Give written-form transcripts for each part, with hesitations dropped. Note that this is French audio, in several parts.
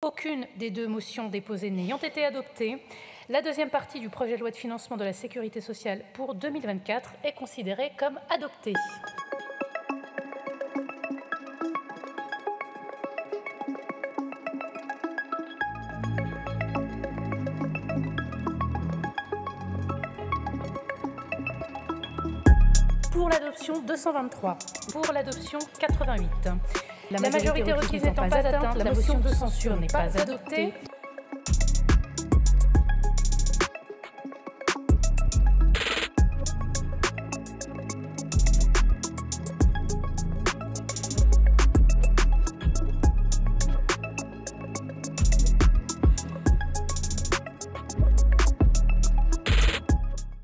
Aucune des deux motions déposées n'ayant été adoptée, la deuxième partie du projet de loi de financement de la Sécurité sociale pour 2024 est considérée comme adoptée. Pour l'adoption 223, pour l'adoption 88. La majorité requise n'étant pas atteinte, la motion de censure n'est pas adoptée.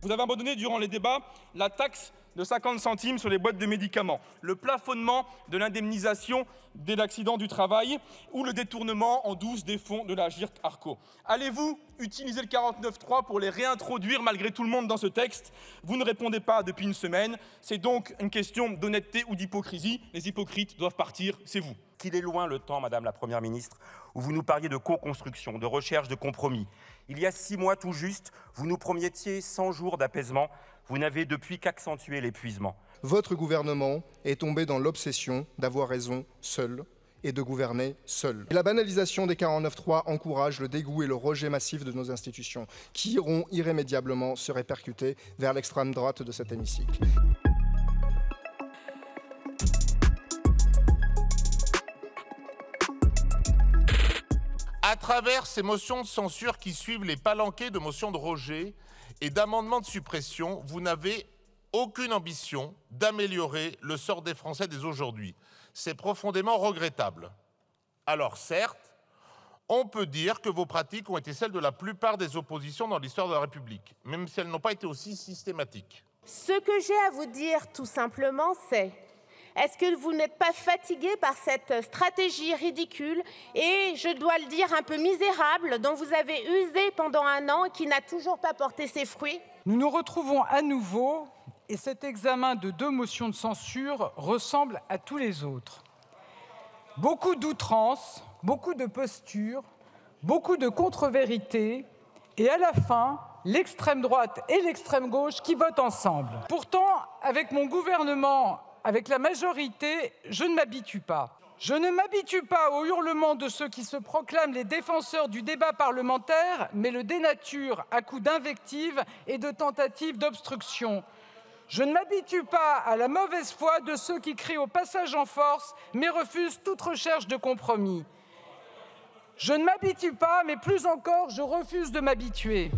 Vous avez abandonné durant les débats la taxe de 50 centimes sur les boîtes de médicaments, le plafonnement de l'indemnisation des accidents du travail ou le détournement en douce des fonds de la GIRC-ARCO. Allez-vous utiliser le 49.3 pour les réintroduire malgré tout le monde dans ce texte? Vous ne répondez pas depuis une semaine. C'est donc une question d'honnêteté ou d'hypocrisie. Les hypocrites doivent partir, c'est vous. Qu'il est loin le temps, Madame la Première ministre, où vous nous parliez de co-construction, de recherche de compromis. Il y a 6 mois tout juste, vous nous promettiez 100 jours d'apaisement. Vous n'avez depuis qu'accentué l'épuisement. Votre gouvernement est tombé dans l'obsession d'avoir raison seul et de gouverner seul. Et la banalisation des 49.3 encourage le dégoût et le rejet massif de nos institutions, qui iront irrémédiablement se répercuter vers l'extrême droite de cet hémicycle. À travers ces motions de censure qui suivent les palanquets de motions de rejet et d'amendements de suppression, vous n'avez aucune ambition d'améliorer le sort des Français dès aujourd'hui. C'est profondément regrettable. Alors certes, on peut dire que vos pratiques ont été celles de la plupart des oppositions dans l'histoire de la République, même si elles n'ont pas été aussi systématiques. Ce que j'ai à vous dire tout simplement, c'est: est-ce que vous n'êtes pas fatigué par cette stratégie ridicule et, je dois le dire, un peu misérable dont vous avez usé pendant un an et qui n'a toujours pas porté ses fruits? Nous nous retrouvons à nouveau et cet examen de 2 motions de censure ressemble à tous les autres. Beaucoup d'outrance, beaucoup de postures, beaucoup de contre-vérités et à la fin, l'extrême droite et l'extrême gauche qui votent ensemble. Pourtant, avec mon gouvernement, avec la majorité, je ne m'habitue pas. Je ne m'habitue pas aux hurlements de ceux qui se proclament les défenseurs du débat parlementaire, mais le dénaturent à coups d'invectives et de tentatives d'obstruction. Je ne m'habitue pas à la mauvaise foi de ceux qui crient au passage en force, mais refusent toute recherche de compromis. Je ne m'habitue pas, mais plus encore, je refuse de m'habituer.